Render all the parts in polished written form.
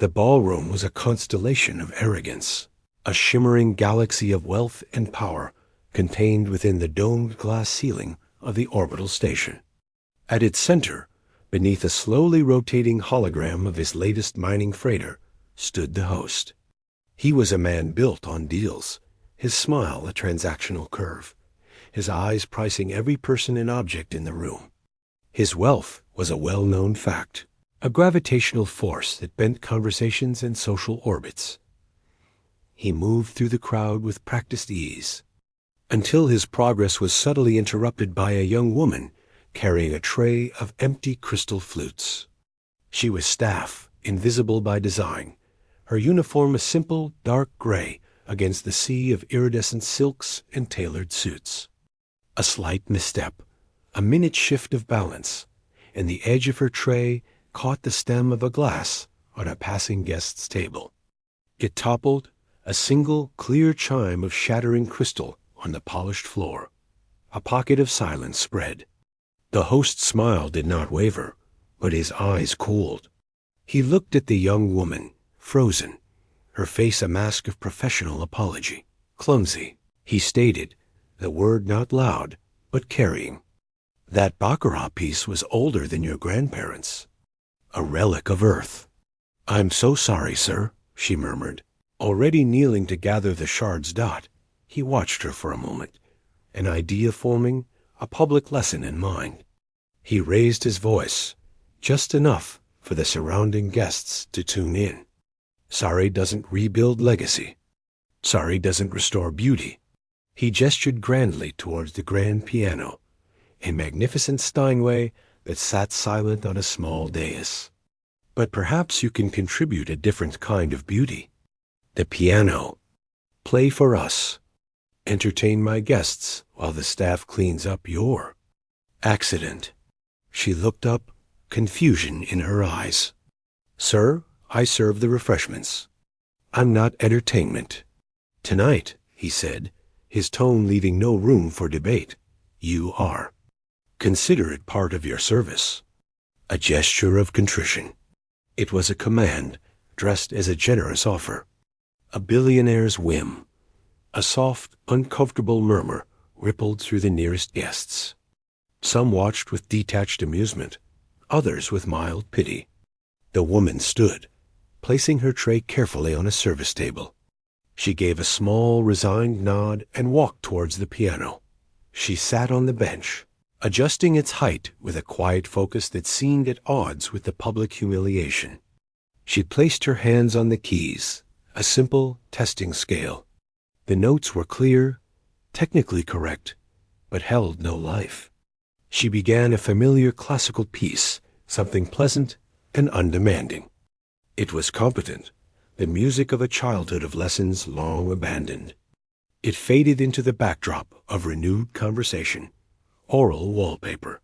The ballroom was a constellation of arrogance, a shimmering galaxy of wealth and power contained within the domed glass ceiling of the orbital station. At its center, beneath a slowly rotating hologram of his latest mining freighter, stood the host. He was a man built on deals, his smile a transactional curve, his eyes pricing every person and object in the room. His wealth was a well-known fact, a gravitational force that bent conversations and social orbits. He moved through the crowd with practiced ease, until his progress was subtly interrupted by a young woman carrying a tray of empty crystal flutes. She was staff, invisible by design, her uniform a simple dark gray against the sea of iridescent silks and tailored suits. A slight misstep, a minute shift of balance, and the edge of her tray caught the stem of a glass on a passing guest's table. It toppled, a single clear chime of shattering crystal on the polished floor. A pocket of silence spread. The host's smile did not waver, but his eyes cooled. He looked at the young woman, frozen, her face a mask of professional apology. Clumsy, he stated, the word not loud, but carrying. That baccarat piece was older than your grandparents. A relic of Earth. I'm so sorry, sir, she murmured. Already kneeling to gather the shard's dot, he watched her for a moment, an idea forming, a public lesson in mind. He raised his voice, just enough for the surrounding guests to tune in. Sorry doesn't rebuild legacy. Sorry doesn't restore beauty. He gestured grandly towards the grand piano, a magnificent Steinway that sat silent on a small dais. But perhaps you can contribute a different kind of beauty. The piano. Play for us. Entertain my guests while the staff cleans up your accident. She looked up, confusion in her eyes. Sir, I serve the refreshments. I'm not entertainment. Tonight, he said, his tone leaving no room for debate, you are. Consider it part of your service. A gesture of contrition. It was a command, dressed as a generous offer. A billionaire's whim. A soft, uncomfortable murmur rippled through the nearest guests. Some watched with detached amusement, others with mild pity. The woman stood, placing her tray carefully on a service table. She gave a small, resigned nod and walked towards the piano. She sat on the bench, adjusting its height with a quiet focus that seemed at odds with the public humiliation. She placed her hands on the keys, a simple testing scale. The notes were clear, technically correct, but held no life. She began a familiar classical piece, something pleasant and undemanding. It was competent, the music of a childhood of lessons long abandoned. It faded into the backdrop of renewed conversation, oral wallpaper.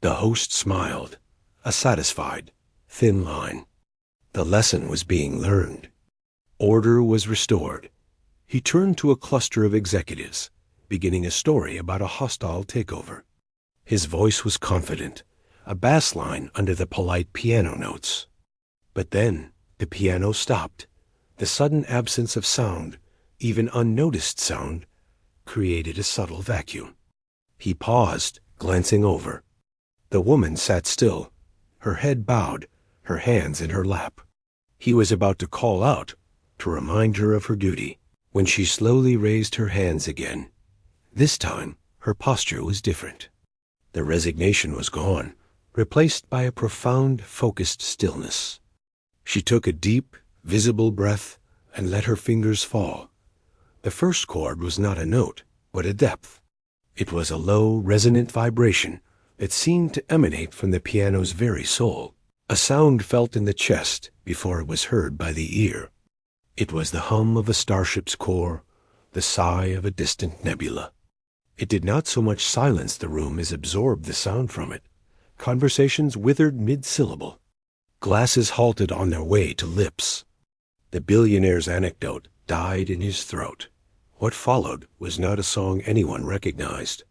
The host smiled, a satisfied, thin line. The lesson was being learned. Order was restored. He turned to a cluster of executives, beginning a story about a hostile takeover. His voice was confident, a bass line under the polite piano notes. But then the piano stopped. The sudden absence of sound, even unnoticed sound, created a subtle vacuum. He paused, glancing over. The woman sat still, her head bowed, her hands in her lap. He was about to call out, to remind her of her duty, when she slowly raised her hands again. This time, her posture was different. The resignation was gone, replaced by a profound, focused stillness. She took a deep, visible breath and let her fingers fall. The first chord was not a note, but a depth. It was a low, resonant vibration that seemed to emanate from the piano's very soul, a sound felt in the chest before it was heard by the ear. It was the hum of a starship's core, the sigh of a distant nebula. It did not so much silence the room as absorb the sound from it. Conversations withered mid-syllable. Glasses halted on their way to lips. The billionaire's anecdote died in his throat. What followed was not a song anyone recognized.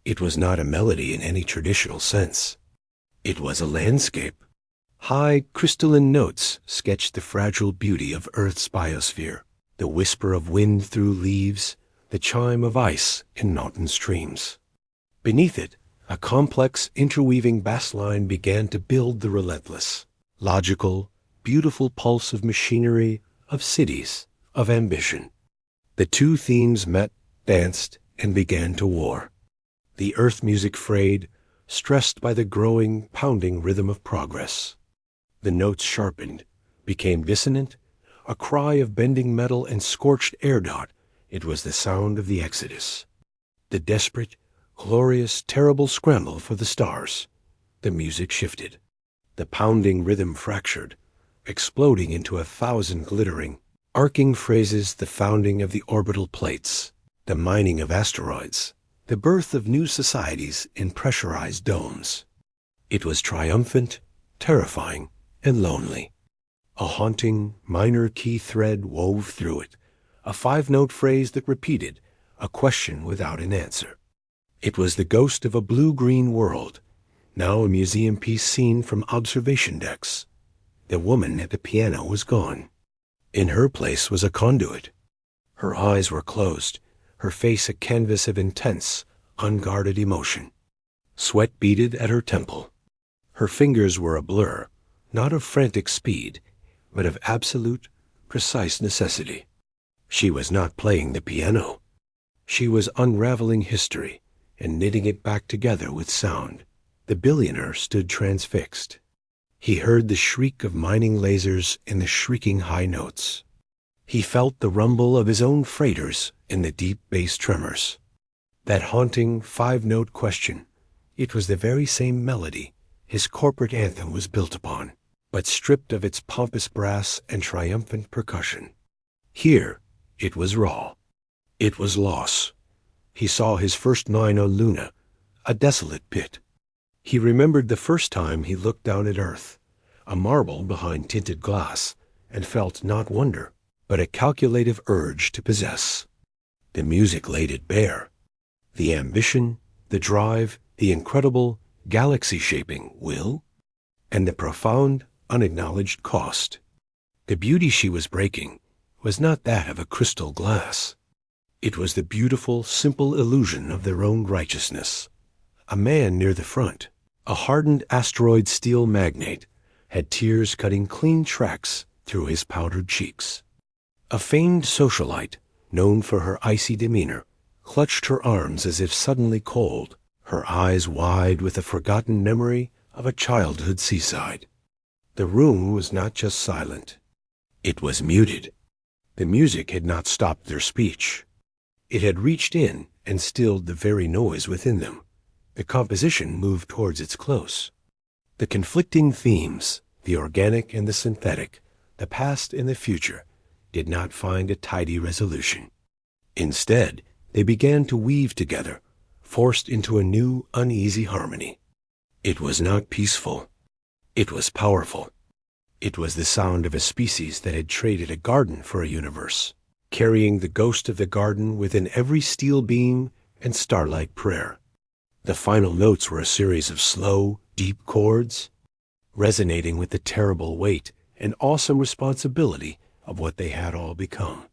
It was not a melody in any traditional sense. It was a landscape, High crystalline notes sketched the fragile beauty of Earth's biosphere, the whisper of wind through leaves, the chime of ice in mountain streams. Beneath it, a complex interweaving bass line began to build the relentless, logical, beautiful pulse of machinery, of cities, of ambition. The two themes met, danced, and began to war. The earth music frayed, stressed by the growing, pounding rhythm of progress. The notes sharpened, became dissonant, a cry of bending metal and scorched air dot. It was the sound of the Exodus. The desperate, glorious, terrible scramble for the stars. The music shifted. The pounding rhythm fractured, exploding into 1,000 glittering, arcing phrases, the founding of the orbital plates, the mining of asteroids, the birth of new societies in pressurized domes. It was triumphant, terrifying, and lonely. A haunting, minor key thread wove through it, a 5-note phrase that repeated, a question without an answer. It was the ghost of a blue-green world, now a museum piece seen from observation decks. The woman at the piano was gone. In her place was a conduit. Her eyes were closed, her face a canvas of intense, unguarded emotion. Sweat beaded at her temple. Her fingers were a blur, not of frantic speed, but of absolute, precise necessity. She was not playing the piano. She was unraveling history and knitting it back together with sound. The billionaire stood transfixed. He heard the shriek of mining lasers in the shrieking high notes. He felt the rumble of his own freighters in the deep bass tremors. That haunting 5-note question, it was the very same melody his corporate anthem was built upon, but stripped of its pompous brass and triumphant percussion. Here, it was raw. It was loss. He saw his first mine on Luna, a desolate pit. He remembered the first time he looked down at Earth, a marble behind tinted glass, and felt not wonder, but a calculative urge to possess. The music laid it bare. The ambition, the drive, the incredible, galaxy-shaping will, and the profound, unacknowledged cost. The beauty she was breaking was not that of a crystal glass. It was the beautiful, simple illusion of their own righteousness. A man near the front, a hardened asteroid steel magnate, had tears cutting clean tracks through his powdered cheeks. A famed socialite, known for her icy demeanor, clutched her arms as if suddenly cold, her eyes wide with the forgotten memory of a childhood seaside. The room was not just silent. It was muted. The music had not stopped their speech. It had reached in and stilled the very noise within them. The composition moved towards its close. The conflicting themes, the organic and the synthetic, the past and the future, did not find a tidy resolution. Instead, they began to weave together, forced into a new, uneasy harmony. It was not peaceful. It was powerful. It was the sound of a species that had traded a garden for a universe, carrying the ghost of the garden within every steel beam and starlight prayer. The final notes were a series of slow, deep chords, resonating with the terrible weight and awesome responsibility of what they had all become.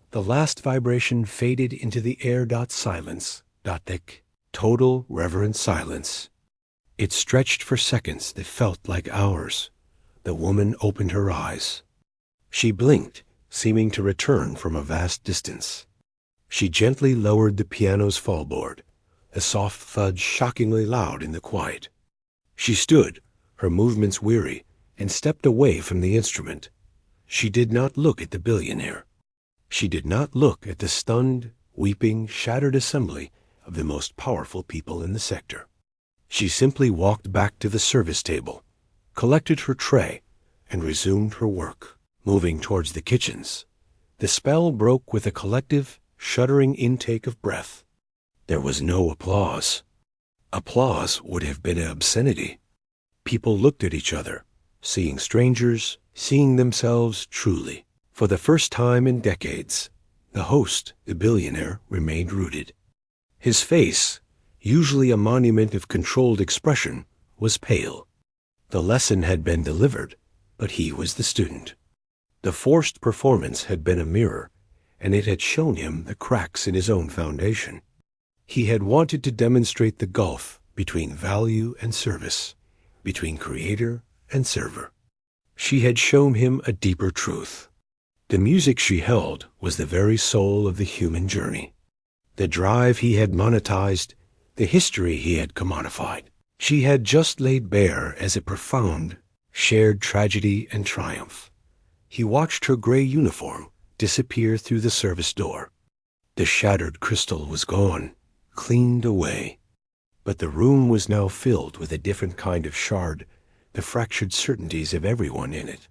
The last vibration faded into the air silence, thick, total reverent silence. It stretched for seconds that felt like hours. The woman opened her eyes. She blinked, seeming to return from a vast distance. She gently lowered the piano's fallboard, a soft thud shockingly loud in the quiet. She stood, her movements weary, and stepped away from the instrument. She did not look at the billionaire. She did not look at the stunned, weeping, shattered assembly of the most powerful people in the sector. She simply walked back to the service table, collected her tray, and resumed her work. Moving towards the kitchens, the spell broke with a collective, shuddering intake of breath. There was no applause. Applause would have been an obscenity. People looked at each other, seeing strangers, seeing themselves truly. For the first time in decades, the host, the billionaire, remained rooted. His face, usually a monument of controlled expression, was pale. The lesson had been delivered, but he was the student. The forced performance had been a mirror, and it had shown him the cracks in his own foundation. He had wanted to demonstrate the gulf between value and service, between creator and server. She had shown him a deeper truth. The music she held was the very soul of the human journey. The drive he had monetized, the history he had commodified, she had just laid bare as a profound, shared tragedy and triumph. He watched her gray uniform disappear through the service door. The shattered crystal was gone, cleaned away. But the room was now filled with a different kind of shard, the fractured certainties of everyone in it.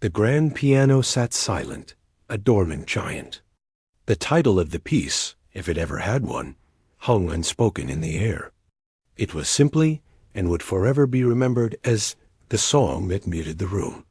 The grand piano sat silent, a dormant giant. The title of the piece, if it ever had one, hung unspoken in the air. It was simply, and would forever be remembered as, the song that muted the room.